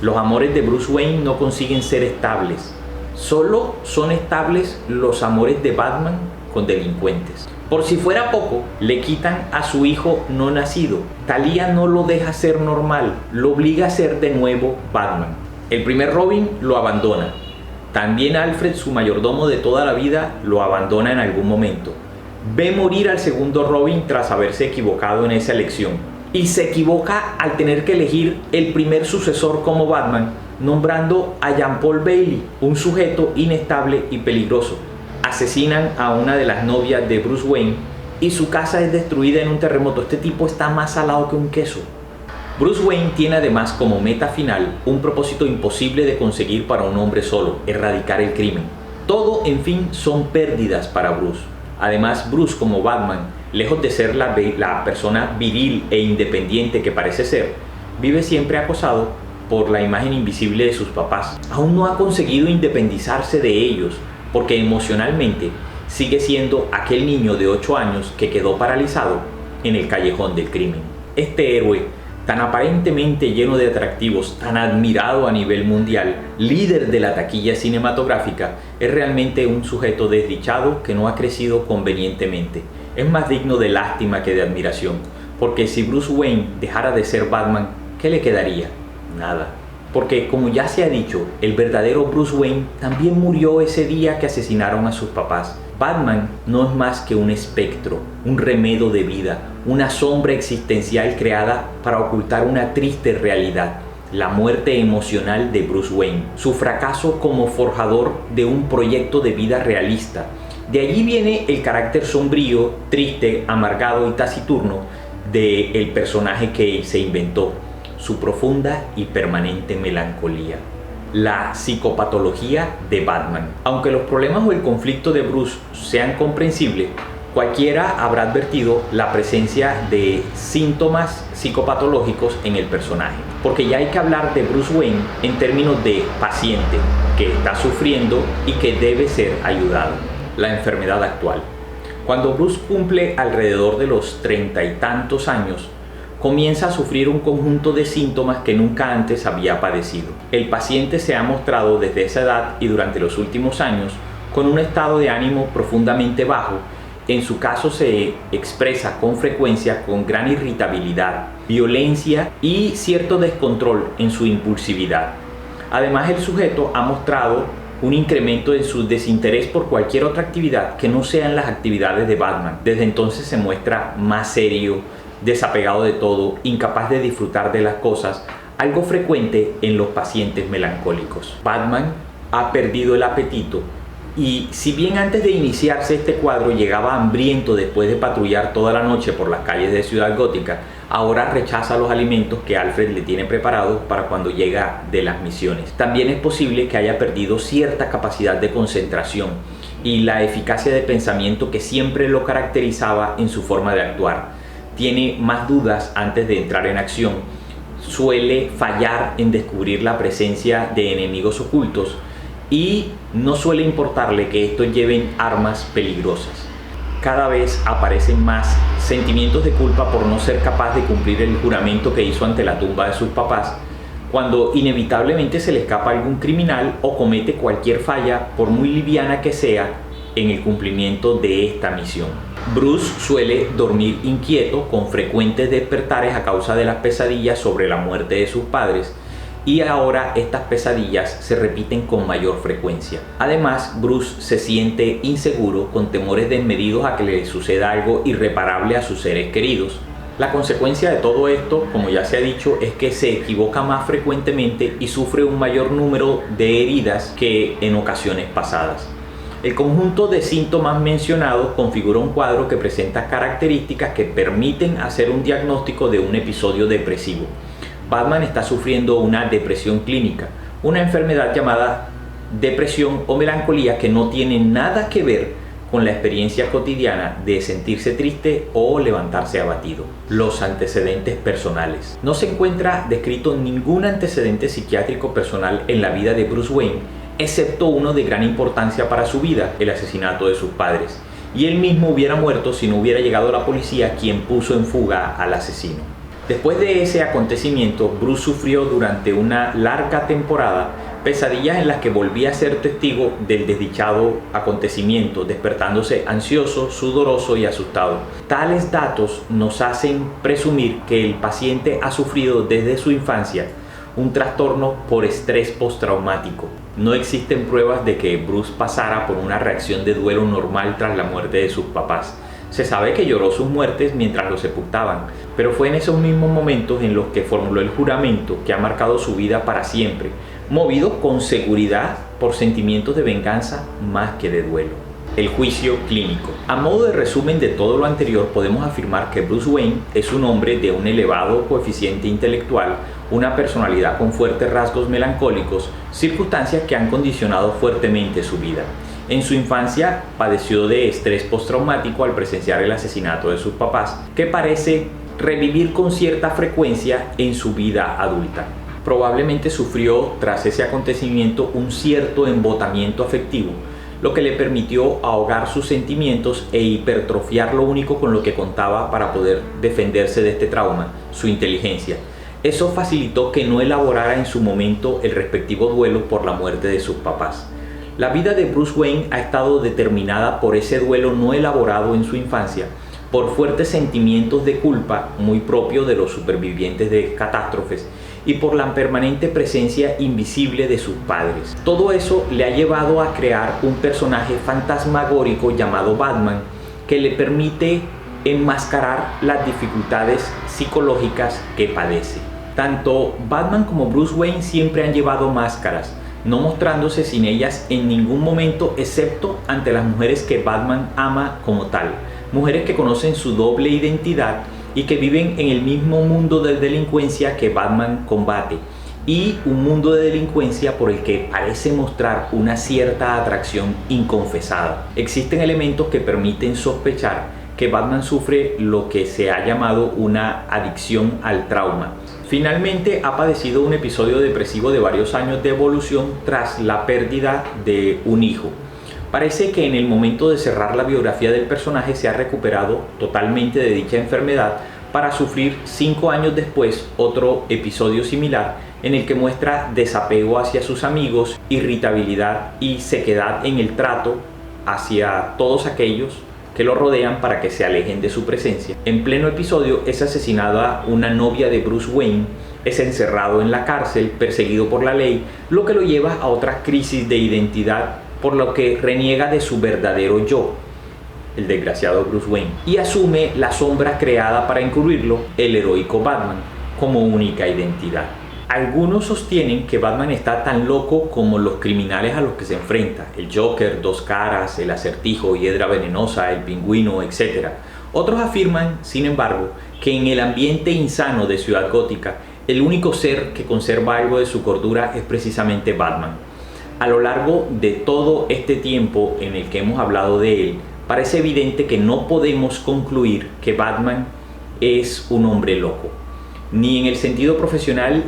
Los amores de Bruce Wayne no consiguen ser estables. Solo son estables los amores de Batman con delincuentes. Por si fuera poco, le quitan a su hijo no nacido. Talia no lo deja ser normal, lo obliga a ser de nuevo Batman. El primer Robin lo abandona. También Alfred, su mayordomo de toda la vida, lo abandona en algún momento. Ve morir al segundo Robin tras haberse equivocado en esa elección. Y se equivoca al tener que elegir el primer sucesor como Batman, nombrando a Jean-Paul Bailey, un sujeto inestable y peligroso. Asesinan a una de las novias de Bruce Wayne y su casa es destruida en un terremoto. Este tipo está más salado que un queso. Bruce Wayne tiene además como meta final un propósito imposible de conseguir para un hombre solo: erradicar el crimen. Todo, en fin, son pérdidas para Bruce. Además, Bruce como Batman, lejos de ser la persona viril e independiente que parece ser, vive siempre acosado por la imagen invisible de sus papás. Aún no ha conseguido independizarse de ellos, porque emocionalmente sigue siendo aquel niño de 8 años que quedó paralizado en el callejón del crimen. Este héroe, tan aparentemente lleno de atractivos, tan admirado a nivel mundial, líder de la taquilla cinematográfica, es realmente un sujeto desdichado que no ha crecido convenientemente. Es más digno de lástima que de admiración, porque si Bruce Wayne dejara de ser Batman, ¿qué le quedaría? Nada. Porque, como ya se ha dicho, el verdadero Bruce Wayne también murió ese día que asesinaron a sus papás. Batman no es más que un espectro, un remedo de vida, una sombra existencial creada para ocultar una triste realidad: la muerte emocional de Bruce Wayne, su fracaso como forjador de un proyecto de vida realista. De allí viene el carácter sombrío, triste, amargado y taciturno del personaje que se inventó, su profunda y permanente melancolía, la psicopatología de Batman. Aunque los problemas o el conflicto de Bruce sean comprensibles, cualquiera habrá advertido la presencia de síntomas psicopatológicos en el personaje, porque ya hay que hablar de Bruce Wayne en términos de paciente que está sufriendo y que debe ser ayudado. La enfermedad actual. Cuando Bruce cumple alrededor de los 30 y tantos años, comienza a sufrir un conjunto de síntomas que nunca antes había padecido. El paciente se ha mostrado desde esa edad y durante los últimos años con un estado de ánimo profundamente bajo. En su caso se expresa con frecuencia con gran irritabilidad, violencia y cierto descontrol en su impulsividad. Además, el sujeto ha mostrado un incremento en su desinterés por cualquier otra actividad que no sean las actividades de Batman. Desde entonces se muestra más serio, desapegado de todo, incapaz de disfrutar de las cosas, algo frecuente en los pacientes melancólicos. Batman ha perdido el apetito y si bien antes de iniciarse este cuadro llegaba hambriento después de patrullar toda la noche por las calles de Ciudad Gótica, ahora rechaza los alimentos que Alfred le tiene preparados para cuando llega de las misiones. También es posible que haya perdido cierta capacidad de concentración y la eficacia de pensamiento que siempre lo caracterizaba en su forma de actuar. Tiene más dudas antes de entrar en acción, suele fallar en descubrir la presencia de enemigos ocultos y no suele importarle que estos lleven armas peligrosas. Cada vez aparecen más sentimientos de culpa por no ser capaz de cumplir el juramento que hizo ante la tumba de sus papás, cuando inevitablemente se le escapa algún criminal o comete cualquier falla, por muy liviana que sea, en el cumplimiento de esta misión. Bruce suele dormir inquieto con frecuentes despertares a causa de las pesadillas sobre la muerte de sus padres, y ahora estas pesadillas se repiten con mayor frecuencia. Además, Bruce se siente inseguro, con temores desmedidos a que le suceda algo irreparable a sus seres queridos. La consecuencia de todo esto, como ya se ha dicho, es que se equivoca más frecuentemente y sufre un mayor número de heridas que en ocasiones pasadas. El conjunto de síntomas mencionados configura un cuadro que presenta características que permiten hacer un diagnóstico de un episodio depresivo. Batman está sufriendo una depresión clínica, una enfermedad llamada depresión o melancolía que no tiene nada que ver con la experiencia cotidiana de sentirse triste o levantarse abatido. Los antecedentes personales. No se encuentra descrito ningún antecedente psiquiátrico personal en la vida de Bruce Wayne, excepto uno de gran importancia para su vida, el asesinato de sus padres. Y él mismo hubiera muerto si no hubiera llegado la policía, quien puso en fuga al asesino. Después de ese acontecimiento, Bruce sufrió durante una larga temporada pesadillas en las que volvía a ser testigo del desdichado acontecimiento, despertándose ansioso, sudoroso y asustado. Tales datos nos hacen presumir que el paciente ha sufrido desde su infancia un trastorno por estrés postraumático. No existen pruebas de que Bruce pasara por una reacción de duelo normal tras la muerte de sus papás. Se sabe que lloró sus muertes mientras los sepultaban, pero fue en esos mismos momentos en los que formuló el juramento que ha marcado su vida para siempre, movido con seguridad por sentimientos de venganza más que de duelo. El juicio clínico. A modo de resumen de todo lo anterior, podemos afirmar que Bruce Wayne es un hombre de un elevado coeficiente intelectual, una personalidad con fuertes rasgos melancólicos, circunstancias que han condicionado fuertemente su vida. En su infancia padeció de estrés postraumático al presenciar el asesinato de sus papás, que parece revivir con cierta frecuencia en su vida adulta. Probablemente sufrió tras ese acontecimiento un cierto embotamiento afectivo, lo que le permitió ahogar sus sentimientos e hipertrofiar lo único con lo que contaba para poder defenderse de este trauma, su inteligencia. Eso facilitó que no elaborara en su momento el respectivo duelo por la muerte de sus papás. La vida de Bruce Wayne ha estado determinada por ese duelo no elaborado en su infancia, por fuertes sentimientos de culpa muy propios de los supervivientes de catástrofes y por la permanente presencia invisible de sus padres. Todo eso le ha llevado a crear un personaje fantasmagórico llamado Batman, que le permite enmascarar las dificultades psicológicas que padece. Tanto Batman como Bruce Wayne siempre han llevado máscaras, no mostrándose sin ellas en ningún momento, excepto ante las mujeres que Batman ama como tal, mujeres que conocen su doble identidad y que viven en el mismo mundo de delincuencia que Batman combate, y un mundo de delincuencia por el que parece mostrar una cierta atracción inconfesada. Existen elementos que permiten sospechar que Batman sufre lo que se ha llamado una adicción al trauma. Finalmente ha padecido un episodio depresivo de varios años de evolución tras la pérdida de un hijo. Parece que en el momento de cerrar la biografía del personaje se ha recuperado totalmente de dicha enfermedad para sufrir 5 años después otro episodio similar en el que muestra desapego hacia sus amigos, irritabilidad y sequedad en el trato hacia todos aquellos que lo rodean para que se alejen de su presencia. En pleno episodio es asesinada una novia de Bruce Wayne, es encerrado en la cárcel, perseguido por la ley, lo que lo lleva a otra crisis de identidad, por lo que reniega de su verdadero yo, el desgraciado Bruce Wayne, y asume la sombra creada para encubrirlo, el heroico Batman, como única identidad. Algunos sostienen que Batman está tan loco como los criminales a los que se enfrenta: el Joker, Dos Caras, el Acertijo, Hiedra Venenosa, el Pingüino, etc. Otros afirman, sin embargo, que en el ambiente insano de Ciudad Gótica, el único ser que conserva algo de su cordura es precisamente Batman. A lo largo de todo este tiempo en el que hemos hablado de él, parece evidente que no podemos concluir que Batman es un hombre loco, ni en el sentido profesional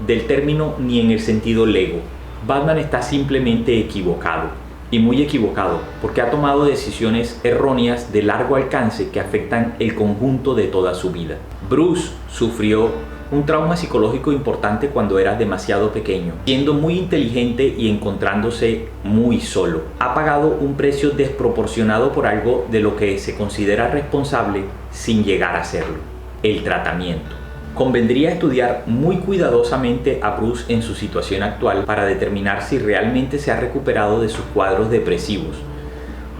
del término, ni en el sentido lego. Batman está simplemente equivocado, y muy equivocado, porque ha tomado decisiones erróneas de largo alcance que afectan el conjunto de toda su vida. Bruce sufrió un trauma psicológico importante cuando era demasiado pequeño, siendo muy inteligente y encontrándose muy solo. Ha pagado un precio desproporcionado por algo de lo que se considera responsable sin llegar a serlo: el tratamiento. Convendría estudiar muy cuidadosamente a Bruce en su situación actual para determinar si realmente se ha recuperado de sus cuadros depresivos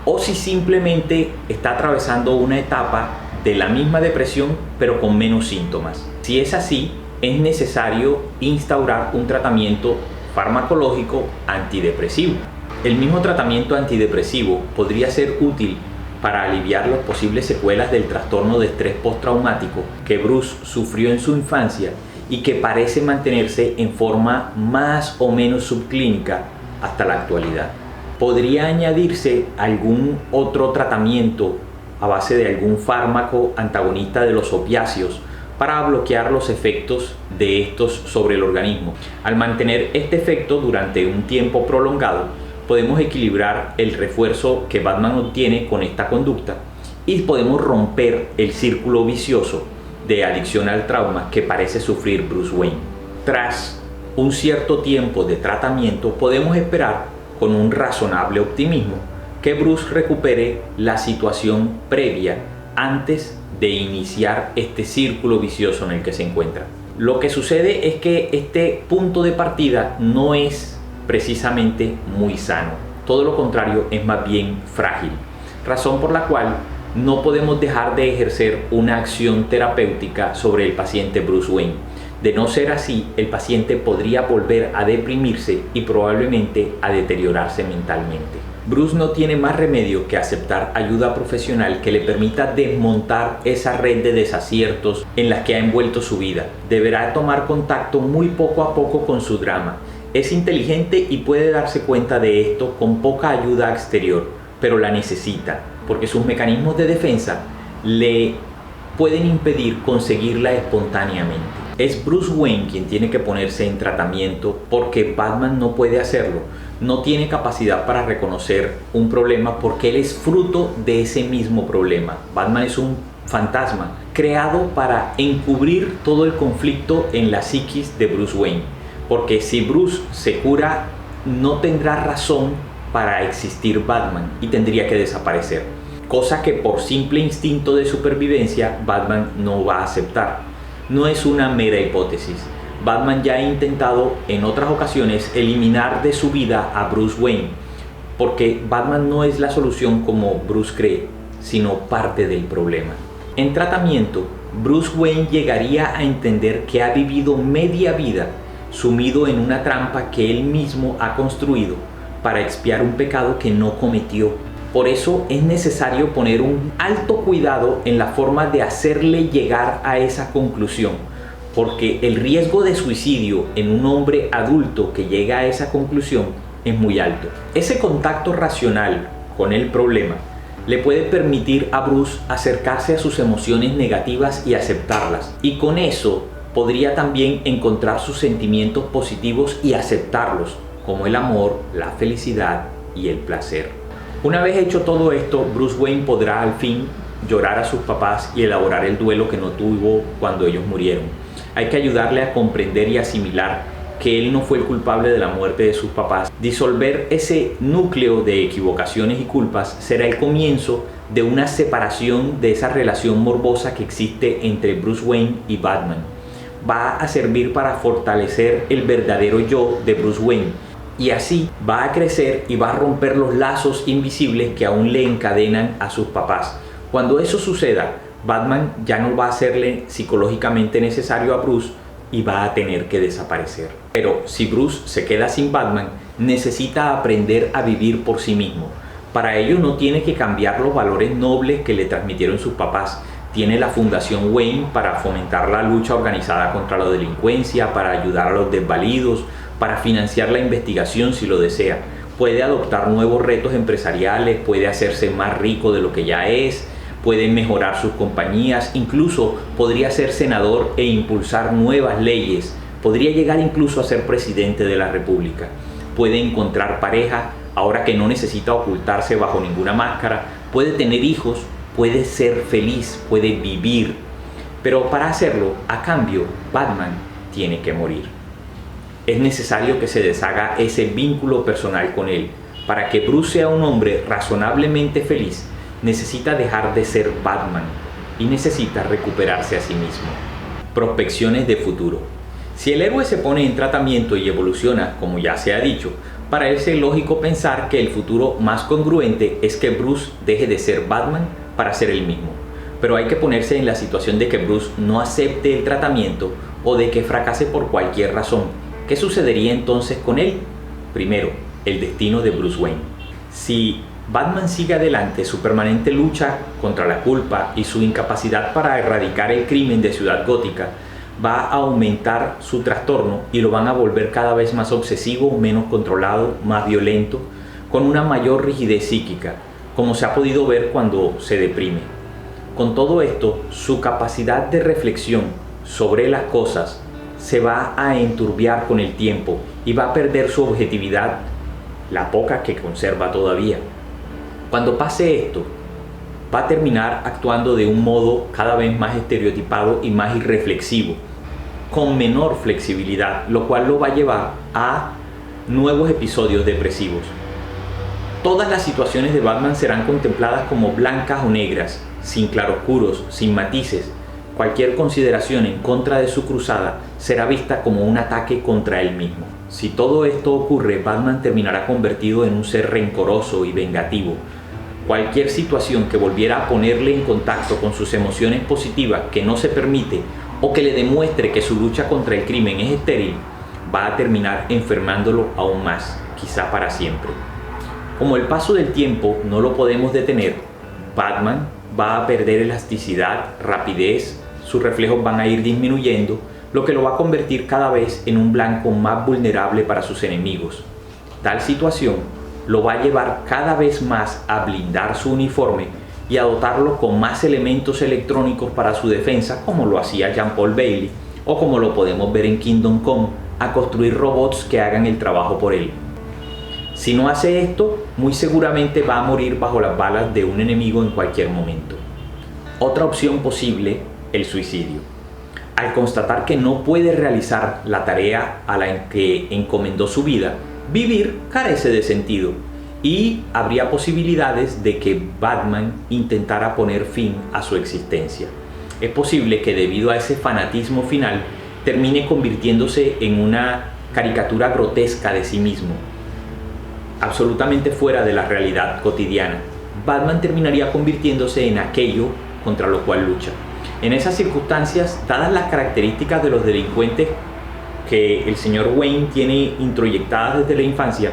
o si simplemente está atravesando una etapa de la misma depresión pero con menos síntomas. Si es así, es necesario instaurar un tratamiento farmacológico antidepresivo. El mismo tratamiento antidepresivo podría ser útil para aliviar las posibles secuelas del trastorno de estrés postraumático que Bruce sufrió en su infancia y que parece mantenerse en forma más o menos subclínica hasta la actualidad. Podría añadirse algún otro tratamiento a base de algún fármaco antagonista de los opiáceos para bloquear los efectos de estos sobre el organismo. Al mantener este efecto durante un tiempo prolongado, podemos equilibrar el refuerzo que Batman obtiene con esta conducta y podemos romper el círculo vicioso de adicción al trauma que parece sufrir Bruce Wayne. Tras un cierto tiempo de tratamiento, podemos esperar con un razonable optimismo que Bruce recupere la situación previa antes de iniciar este círculo vicioso en el que se encuentra. Lo que sucede es que este punto de partida no es precisamente muy sano, todo lo contrario, es más bien frágil, razón por la cual no podemos dejar de ejercer una acción terapéutica sobre el paciente Bruce Wayne. De no ser así, el paciente podría volver a deprimirse y probablemente a deteriorarse mentalmente. Bruce no tiene más remedio que aceptar ayuda profesional que le permita desmontar esa red de desaciertos en las que ha envuelto su vida. Deberá tomar contacto muy poco a poco con su drama. Es inteligente y puede darse cuenta de esto con poca ayuda exterior, pero la necesita, porque sus mecanismos de defensa le pueden impedir conseguirla espontáneamente. Es Bruce Wayne quien tiene que ponerse en tratamiento porque Batman no puede hacerlo. No tiene capacidad para reconocer un problema porque él es fruto de ese mismo problema. Batman es un fantasma creado para encubrir todo el conflicto en la psiquis de Bruce Wayne. Porque si Bruce se cura, no tendrá razón para existir Batman y tendría que desaparecer. Cosa que por simple instinto de supervivencia Batman no va a aceptar. No es una mera hipótesis. Batman ya ha intentado en otras ocasiones eliminar de su vida a Bruce Wayne, porque Batman no es la solución como Bruce cree, sino parte del problema. En tratamiento, Bruce Wayne llegaría a entender que ha vivido media vida sumido en una trampa que él mismo ha construido para expiar un pecado que no cometió. Por eso es necesario poner un alto cuidado en la forma de hacerle llegar a esa conclusión, porque el riesgo de suicidio en un hombre adulto que llega a esa conclusión es muy alto. Ese contacto racional con el problema le puede permitir a Bruce acercarse a sus emociones negativas y aceptarlas, y con eso podría también encontrar sus sentimientos positivos y aceptarlos, como el amor, la felicidad y el placer. Una vez hecho todo esto, Bruce Wayne podrá al fin llorar a sus papás y elaborar el duelo que no tuvo cuando ellos murieron. Hay que ayudarle a comprender y asimilar que él no fue el culpable de la muerte de sus papás. Disolver ese núcleo de equivocaciones y culpas será el comienzo de una separación de esa relación morbosa que existe entre Bruce Wayne y Batman. Va a servir para fortalecer el verdadero yo de Bruce Wayne, y así va a crecer y va a romper los lazos invisibles que aún le encadenan a sus papás. Cuando eso suceda, Batman ya no va a serle psicológicamente necesario a Bruce y va a tener que desaparecer. Pero si Bruce se queda sin Batman, necesita aprender a vivir por sí mismo. Para ello no tiene que cambiar los valores nobles que le transmitieron sus papás. Tiene la Fundación Wayne para fomentar la lucha organizada contra la delincuencia, para ayudar a los desvalidos, para financiar la investigación si lo desea. Puede adoptar nuevos retos empresariales, puede hacerse más rico de lo que ya es, puede mejorar sus compañías, incluso podría ser senador e impulsar nuevas leyes, podría llegar incluso a ser presidente de la República. Puede encontrar pareja, ahora que no necesita ocultarse bajo ninguna máscara, puede tener hijos, puede ser feliz, puede vivir. Pero para hacerlo, a cambio, Batman tiene que morir. Es necesario que se deshaga ese vínculo personal con él. Para que Bruce sea un hombre razonablemente feliz, necesita dejar de ser Batman y necesita recuperarse a sí mismo. Prospecciones de futuro. Si el héroe se pone en tratamiento y evoluciona, como ya se ha dicho, parece lógico pensar que el futuro más congruente es que Bruce deje de ser Batman para ser él mismo. Pero hay que ponerse en la situación de que Bruce no acepte el tratamiento o de que fracase por cualquier razón. ¿Qué sucedería entonces con él? Primero, el destino de Bruce Wayne. Si Batman sigue adelante, su permanente lucha contra la culpa y su incapacidad para erradicar el crimen de Ciudad Gótica va a aumentar su trastorno y lo van a volver cada vez más obsesivo, menos controlado, más violento, con una mayor rigidez psíquica, como se ha podido ver cuando se deprime. Con todo esto, su capacidad de reflexión sobre las cosas se va a enturbiar con el tiempo y va a perder su objetividad, la poca que conserva todavía. Cuando pase esto, va a terminar actuando de un modo cada vez más estereotipado y más irreflexivo, con menor flexibilidad, lo cual lo va a llevar a nuevos episodios depresivos. Todas las situaciones de Batman serán contempladas como blancas o negras, sin claroscuros, sin matices. Cualquier consideración en contra de su cruzada será vista como un ataque contra él mismo. Si todo esto ocurre, Batman terminará convertido en un ser rencoroso y vengativo. Cualquier situación que volviera a ponerle en contacto con sus emociones positivas que no se permite o que le demuestre que su lucha contra el crimen es estéril, va a terminar enfermándolo aún más, quizá para siempre. Como el paso del tiempo no lo podemos detener, Batman va a perder elasticidad, rapidez, sus reflejos van a ir disminuyendo, lo que lo va a convertir cada vez en un blanco más vulnerable para sus enemigos. Tal situación lo va a llevar cada vez más a blindar su uniforme y a dotarlo con más elementos electrónicos para su defensa, como lo hacía Jean Paul Bailey, o como lo podemos ver en Kingdom Come, a construir robots que hagan el trabajo por él. Si no hace esto, muy seguramente va a morir bajo las balas de un enemigo en cualquier momento. Otra opción posible, el suicidio. Al constatar que no puede realizar la tarea a la que encomendó su vida, vivir carece de sentido y habría posibilidades de que Batman intentara poner fin a su existencia. Es posible que debido a ese fanatismo final termine convirtiéndose en una caricatura grotesca de sí mismo, absolutamente fuera de la realidad cotidiana. Batman terminaría convirtiéndose en aquello contra lo cual lucha. En esas circunstancias, dadas las características de los delincuentes que el señor Wayne tiene introyectadas desde la infancia,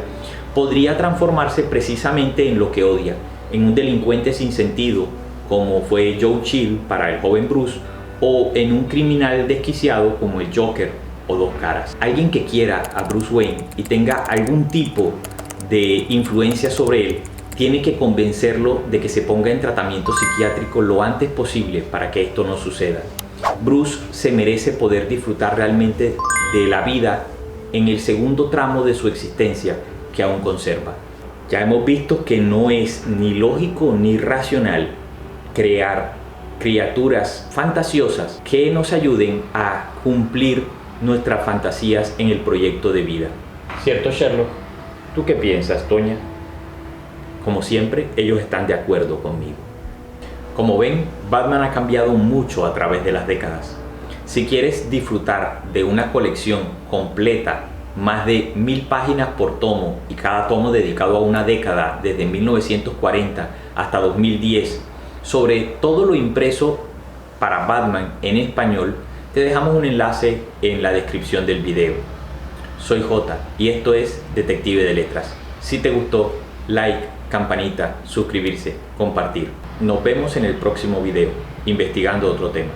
podría transformarse precisamente en lo que odia, en un delincuente sin sentido, como fue Joe Chill para el joven Bruce, o en un criminal desquiciado como el Joker o Dos Caras. Alguien que quiera a Bruce Wayne y tenga algún tipo de influencia sobre él, tiene que convencerlo de que se ponga en tratamiento psiquiátrico lo antes posible para que esto no suceda. Bruce se merece poder disfrutar realmente de la vida en el segundo tramo de su existencia que aún conserva. Ya hemos visto que no es ni lógico ni racional crear criaturas fantasiosas que nos ayuden a cumplir nuestras fantasías en el proyecto de vida. ¿Cierto, Sherlock? ¿Tú qué piensas, Toña? Como siempre, ellos están de acuerdo conmigo. Como ven, Batman ha cambiado mucho a través de las décadas. Si quieres disfrutar de una colección completa, más de 1000 páginas por tomo y cada tomo dedicado a una década desde 1940 hasta 2010, sobre todo lo impreso para Batman en español, Te dejamos un enlace en la descripción del video. Soy J y esto es Detective de Letras. Si te gustó, like, campanita, suscribirse, compartir. Nos vemos en el próximo video, investigando otro tema.